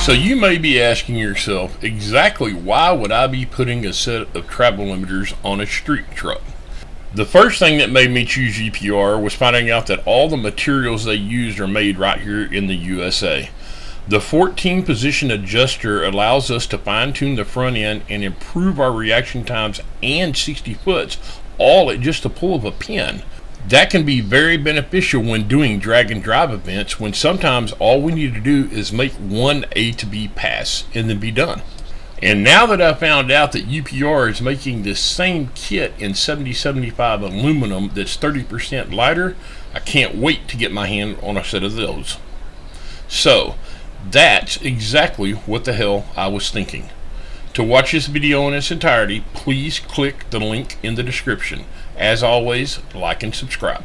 So you may be asking yourself, exactly why would I be putting a set of travel limiters on a street truck? The first thing that made me choose UPR was finding out that all the materials they used are made right here in the USA. The 14 position adjuster allows us to fine tune the front end and improve our reaction times and 60 foots, all at just the pull of a pin. That can be very beneficial when doing drag and drive events, when sometimes all we need to do is make one A to B pass and then be done. And now that I found out that UPR is making this same kit in 7075 aluminum that's 30% lighter, I can't wait to get my hand on a set of those. So that's exactly what the hell I was thinking. To watch this video in its entirety, please click the link in the description. As always, like and subscribe.